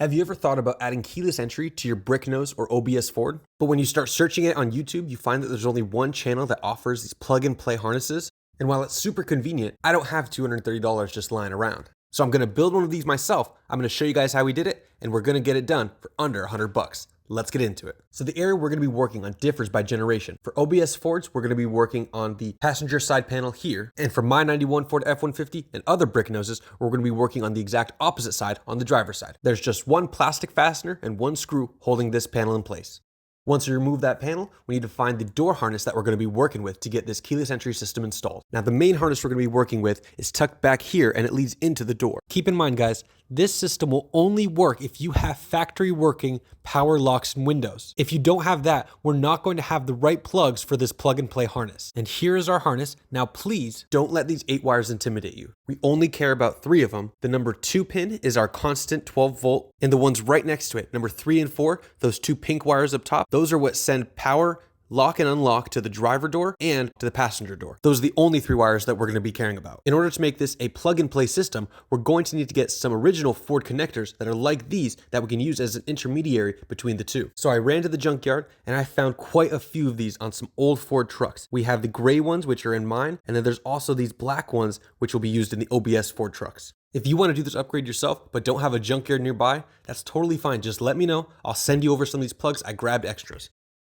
Have you ever thought about adding keyless entry to your Bricknose or OBS Ford? But when you start searching it on YouTube, you find that there's only one channel that offers these plug-and-play harnesses. And while it's super convenient, I don't have $230 just lying around. So I'm gonna build one of these myself. I'm gonna show you guys how we did it, and we're gonna get it done for under 100 bucks. Let's get into it. So the area we're gonna be working on differs by generation. For OBS Fords, we're gonna be working on the passenger side panel here. And for my 91 Ford F-150 and other Bricknoses, we're gonna be working on the exact opposite side, on the driver's side. There's just one plastic fastener and one screw holding this panel in place. Once we remove that panel, we need to find the door harness that we're going to be working with to get this keyless entry system installed. Now, the main harness we're going to be working with is tucked back here and it leads into the door. Keep in mind, guys, this system will only work if you have factory working power locks and windows. If you don't have that, we're not going to have the right plugs for this plug and play harness. And here is our harness. Now, please don't let these 8 wires intimidate you. We only care about 3 of them. The number 2 pin is our constant 12 volt, and the ones right next to it, number 3 and 4, those 2 pink wires up top, those are what send power lock and unlock to the driver door and to the passenger door. Those are the only 3 wires that we're going to be caring about. In order to make this a plug-and-play system, we're going to need to get some original Ford connectors that are like these that we can use as an intermediary between the two. So I ran to the junkyard and I found quite a few of these on some old Ford trucks. We have the gray ones, which are in mine, and then there's also these black ones, which will be used in the OBS Ford trucks. If you want to do this upgrade yourself, but don't have a junkyard nearby, that's totally fine. Just let me know. I'll send you over some of these plugs. I grabbed extras.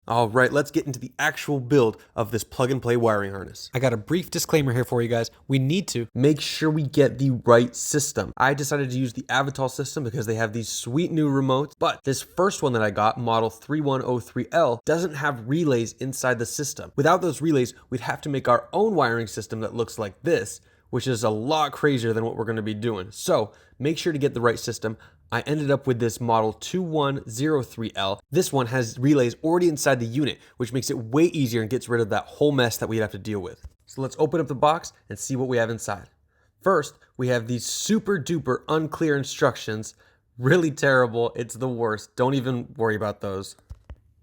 All right, let's get into the actual build of this plug and play wiring harness. I got a brief disclaimer here for you guys. We need to make sure we get the right system. I decided to use the Avital system because they have these sweet new remotes, but this first one that I got, model 3103L, doesn't have relays inside the system. Without those relays, we'd have to make our own wiring system that looks like this, which is a lot crazier than what we're going to be doing. So make sure to get the right system. I ended up with this model 2103L. This one has relays already inside the unit, which makes it way easier and gets rid of that whole mess that we'd have to deal with. So let's open up the box and see what we have inside. First, we have these super duper unclear instructions. Really terrible. It's the worst. Don't even worry about those.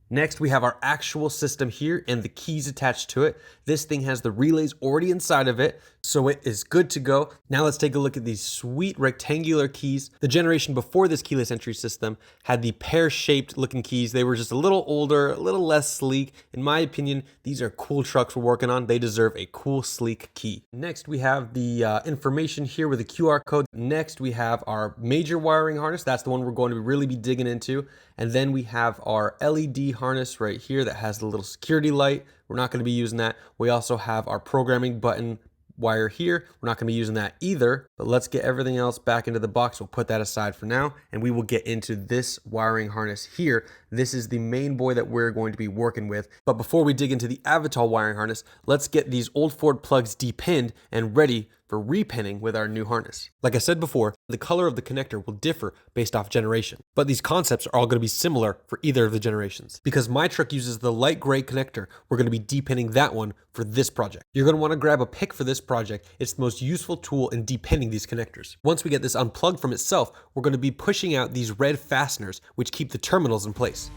Next, we have our actual system here and the keys attached to it. This thing has the relays already inside of it, so it is good to go. Now let's take a look at these sweet rectangular keys. The generation before this keyless entry system had the pear-shaped looking keys. They were just a little older, a little less sleek. In my opinion, these are cool trucks we're working on. They deserve a cool, sleek key. Next, we have the information here with a QR code. Next, we have our major wiring harness. That's the one we're going to really be digging into. And then we have our LED harness right here that has the little security light. We're not going to be using that. We also have our programming button wire here. We're not going to be using that either, but let's get everything else back into the box. We'll put that aside for now, and we will get into this wiring harness here. This is the main boy that we're going to be working with. But before we dig into the Avital wiring harness, let's get these old Ford plugs depinned and ready for repinning with our new harness. Like I said before, the color of the connector will differ based off generation, but these concepts are all going to be similar for either of the generations. Because my truck uses the light gray connector, we're going to be depinning that one for this project. You're going to want to grab a pick for this project. It's the most useful tool in depinning these connectors. Once we get this unplugged from itself, we're going to be pushing out these red fasteners, which keep the terminals in place.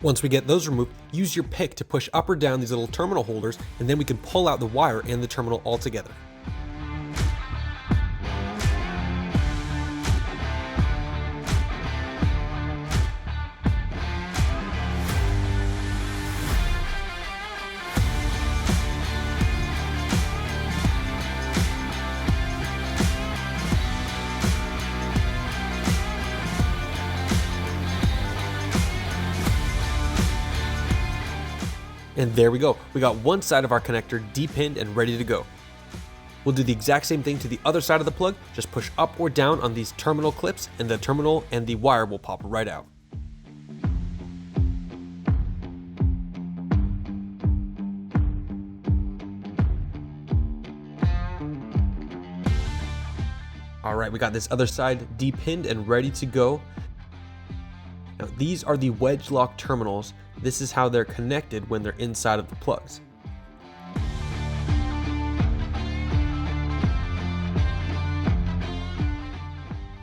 Once we get those removed, use your pick to push up or down these little terminal holders, and then we can pull out the wire and the terminal all together. And there we go. We got one side of our connector depinned and ready to go. We'll do the exact same thing to the other side of the plug. Just push up or down on these terminal clips and the terminal and the wire will pop right out. All right, we got this other side depinned and ready to go. Now, these are the wedge lock terminals. This is how they're connected when they're inside of the plugs.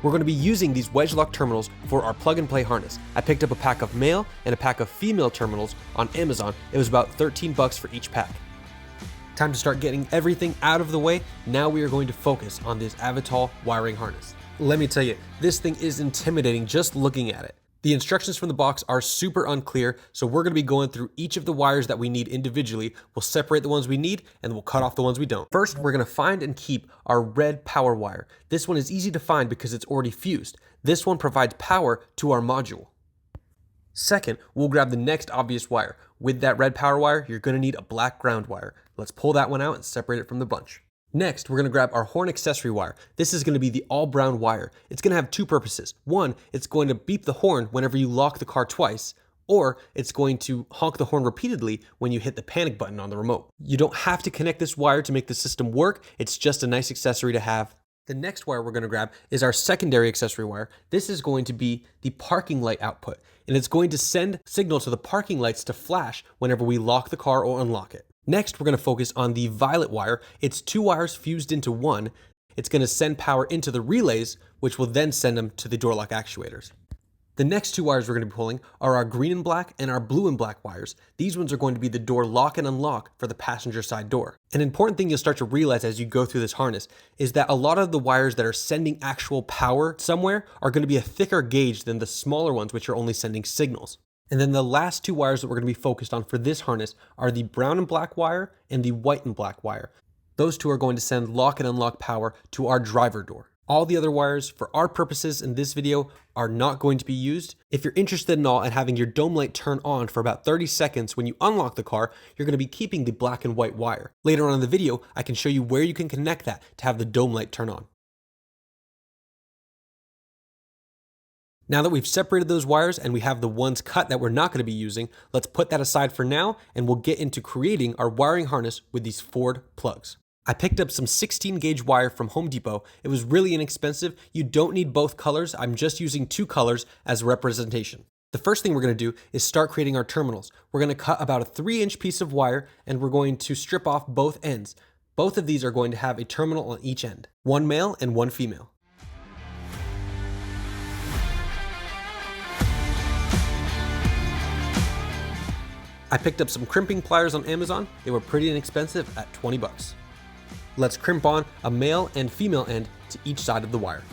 We're going to be using these wedge lock terminals for our plug and play harness. I picked up a pack of male and a pack of female terminals on Amazon. It was about 13 bucks for each pack. Time to start getting everything out of the way. Now we are going to focus on this Avital wiring harness. Let me tell you, this thing is intimidating just looking at it. The instructions from the box are super unclear, so we're going to be going through each of the wires that we need individually. We'll separate the ones we need and we'll cut off the ones we don't. First, we're going to find and keep our red power wire. This one is easy to find because it's already fused. This one provides power to our module. Second, we'll grab the next obvious wire. With that red power wire, you're going to need a black ground wire. Let's pull that one out and separate it from the bunch. Next, we're going to grab our horn accessory wire. This is going to be the all brown wire. It's going to have two purposes. One, it's going to beep the horn whenever you lock the car twice, or it's going to honk the horn repeatedly when you hit the panic button on the remote. You don't have to connect this wire to make the system work. It's just a nice accessory to have. The next wire we're going to grab is our secondary accessory wire. This is going to be the parking light output, and it's going to send signal to the parking lights to flash whenever we lock the car or unlock it. Next, we're going to focus on the violet wire. It's two wires fused into one. It's going to send power into the relays, which will then send them to the door lock actuators. The next two wires we're going to be pulling are our green and black and our blue and black wires. These ones are going to be the door lock and unlock for the passenger side door. An important thing you'll start to realize as you go through this harness is that a lot of the wires that are sending actual power somewhere are going to be a thicker gauge than the smaller ones, which are only sending signals. And then the last two wires that we're going to be focused on for this harness are the brown and black wire and the white and black wire. Those two are going to send lock and unlock power to our driver door. All the other wires, for our purposes in this video, are not going to be used. If you're interested in all and having your dome light turn on for about 30 seconds when you unlock the car, you're going to be keeping the black and white wire. Later on in the video, I can show you where you can connect that to have the dome light turn on. Now that we've separated those wires and we have the ones cut that we're not going to be using, let's put that aside for now and we'll get into creating our wiring harness with these Ford plugs. I picked up some 16 gauge wire from Home Depot. It was really inexpensive. You don't need both colors. I'm just using two colors as representation. The first thing we're going to do is start creating our terminals. We're going to cut about a 3-inch piece of wire and we're going to strip off both ends. Both of these are going to have a terminal on each end, one male and one female. I picked up some crimping pliers on Amazon. They were pretty inexpensive at 20 bucks. Let's crimp on a male and female end to each side of the wire.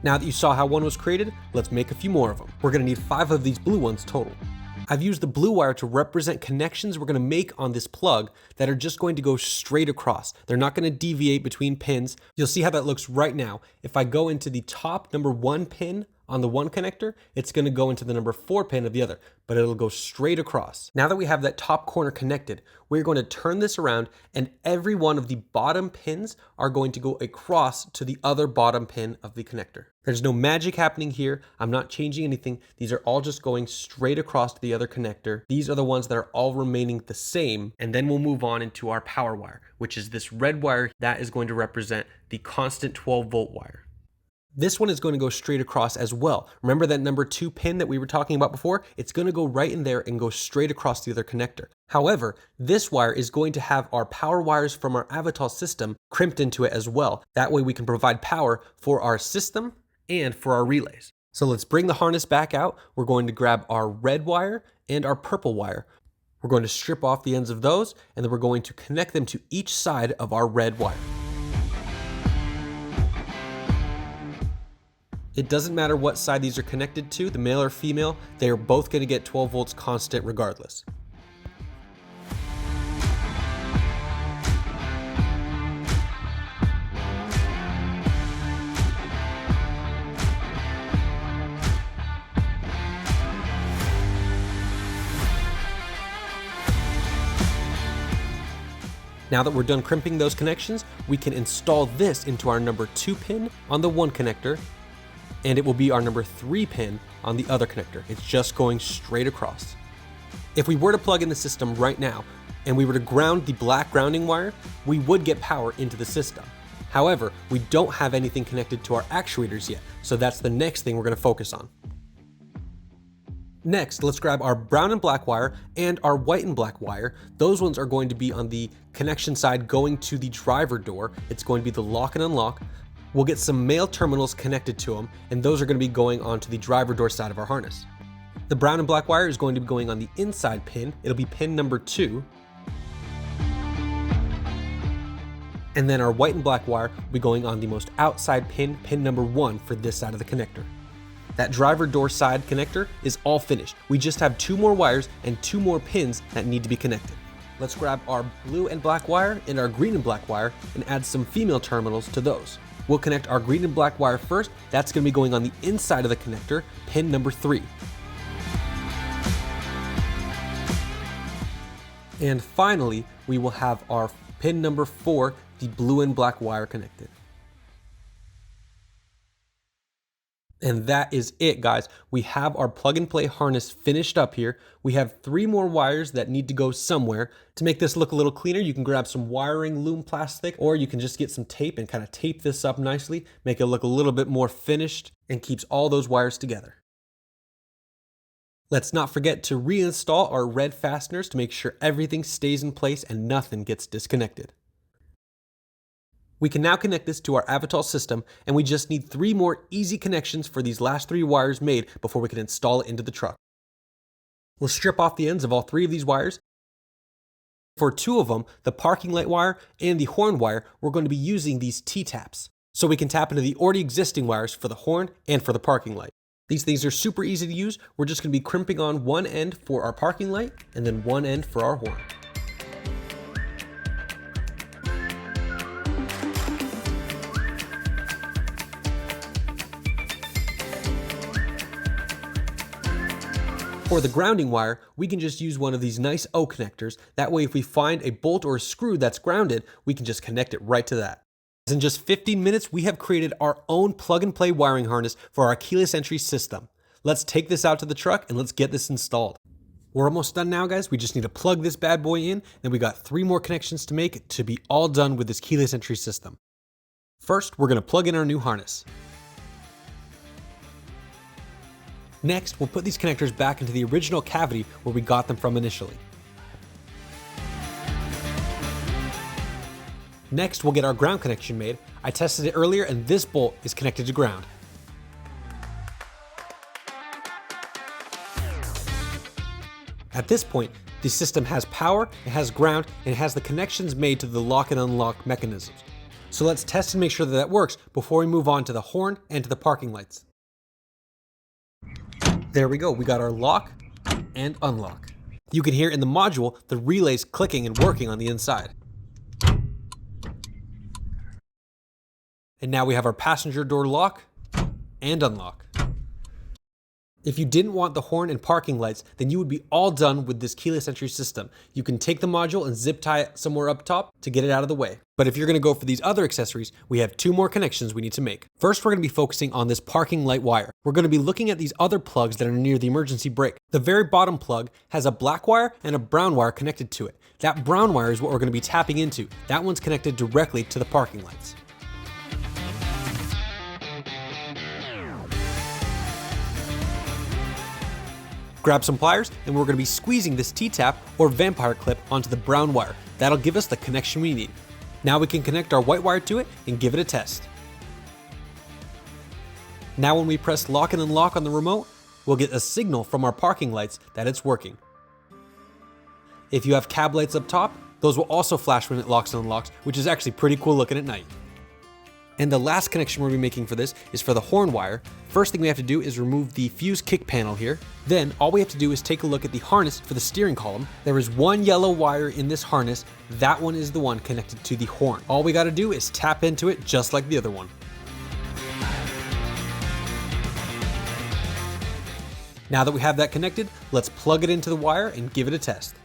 Now that you saw how one was created, let's make a few more of them. We're going to need 5 of these blue ones total. I've used the blue wire to represent connections we're going to make on this plug that are just going to go straight across. They're not going to deviate between pins. You'll see how that looks right now. If I go into the top number 1 pin on the one connector, it's going to go into the number 4 pin of the other, but it'll go straight across. Now that we have that top corner connected, we're going to turn this around and every one of the bottom pins are going to go across to the other bottom pin of the connector. There's no magic happening here. I'm not changing anything. These are all just going straight across to the other connector. These are the ones that are all remaining the same. And then we'll move on into our power wire, which is this red wire that is going to represent the constant 12-volt wire. This one is going to go straight across as well. Remember that number 2 pin that we were talking about before? It's going to go right in there and go straight across the other connector. However, this wire is going to have our power wires from our Avital system crimped into it as well. That way we can provide power for our system and for our relays. So let's bring the harness back out. We're going to grab our red wire and our purple wire. We're going to strip off the ends of those and then we're going to connect them to each side of our red wire. It doesn't matter what side these are connected to, the male or female, they are both going to get 12 volts constant regardless. Now that we're done crimping those connections, we can install this into our number 2 pin on the one connector, and it will be our number 3 pin on the other connector. It's just going straight across. If we were to plug in the system right now, and we were to ground the black grounding wire, we would get power into the system. However, we don't have anything connected to our actuators yet, so that's the next thing we're going to focus on. Next, let's grab our brown and black wire and our white and black wire. Those ones are going to be on the connection side going to the driver door. It's going to be the lock and unlock. We'll get some male terminals connected to them, and those are going to be going onto the driver door side of our harness. The brown and black wire is going to be going on the inside pin. It'll be pin number 2. And then our white and black wire will be going on the most outside pin, pin number 1 for this side of the connector. That driver door side connector is all finished. We just have 2 more wires and 2 more pins that need to be connected. Let's grab our blue and black wire and our green and black wire and add some female terminals to those. We'll connect our green and black wire first. That's going to be going on the inside of the connector, pin number 3. And finally, we will have our pin number 4, the blue and black wire connected. And that is it, guys. We have our plug and play harness finished up here. We have 3 more wires that need to go somewhere. To make this look a little cleaner, you can grab some wiring loom plastic, or you can just get some tape and kind of tape this up nicely, make it look a little bit more finished, and keeps all those wires together. Let's not forget to reinstall our red fasteners to make sure everything stays in place and nothing gets disconnected. We can now connect this to our Avital system, and we just need 3 more easy connections for these last 3 wires made before we can install it into the truck. We'll strip off the ends of all 3 of these wires. For 2 of them, the parking light wire and the horn wire, we're going to be using these T-taps, so we can tap into the already existing wires for the horn and for the parking light. These things are super easy to use. We're just going to be crimping on one end for our parking light and then one end for our horn. For the grounding wire, we can just use one of these nice O connectors. That way, if we find a bolt or a screw that's grounded, we can just connect it right to that. In just 15 minutes, we have created our own plug and play wiring harness for our keyless entry system. Let's take this out to the truck and let's get this installed. We're almost done now, guys. We just need to plug this bad boy in, and we got 3 more connections to make to be all done with this keyless entry system. First, we're going to plug in our new harness. Next, we'll put these connectors back into the original cavity where we got them from initially. Next, we'll get our ground connection made. I tested it earlier, and this bolt is connected to ground. At this point, the system has power, it has ground, and it has the connections made to the lock and unlock mechanisms. So let's test and make sure that that works before we move on to the horn and to the parking lights. There we go, we got our lock and unlock. You can hear in the module the relays clicking and working on the inside. And now we have our passenger door lock and unlock. If you didn't want the horn and parking lights, then you would be all done with this keyless entry system. You can take the module and zip tie it somewhere up top to get it out of the way. But if you're going to go for these other accessories, we have 2 more connections we need to make. First, we're going to be focusing on this parking light wire. We're going to be looking at these other plugs that are near the emergency brake. The very bottom plug has a black wire and a brown wire connected to it. That brown wire is what we're going to be tapping into. That one's connected directly to the parking lights. Grab some pliers, and we're going to be squeezing this T-tap or vampire clip onto the brown wire. That'll give us the connection we need. Now we can connect our white wire to it and give it a test. Now when we press lock and unlock on the remote, we'll get a signal from our parking lights that it's working. If you have cab lights up top, those will also flash when it locks and unlocks, which is actually pretty cool looking at night. And the last connection we'll be making for this is for the horn wire. First thing we have to do is remove the fuse kick panel here. Then all we have to do is take a look at the harness for the steering column. There is one yellow wire in this harness. That one is the one connected to the horn. All we got to do is tap into it just like the other one. Now that we have that connected, let's plug it into the wire and give it a test.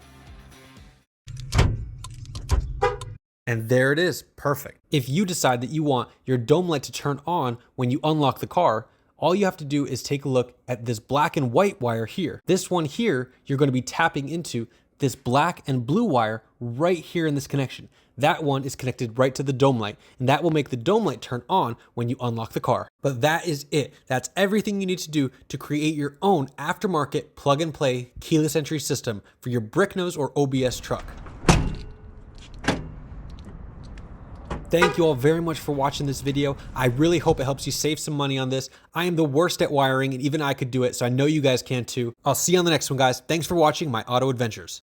And there it is, perfect. If you decide that you want your dome light to turn on when you unlock the car, all you have to do is take a look at this black and white wire here. This one here, you're going to be tapping into this black and blue wire right here in this connection. That one is connected right to the dome light, and that will make the dome light turn on when you unlock the car. But that is it. That's everything you need to do to create your own aftermarket plug and play keyless entry system for your Bricknose or OBS truck. Thank you all very much for watching this video. I really hope it helps you save some money on this. I am the worst at wiring, and even I could do it, so I know you guys can too. I'll see you on the next one, guys. Thanks for watching my auto adventures.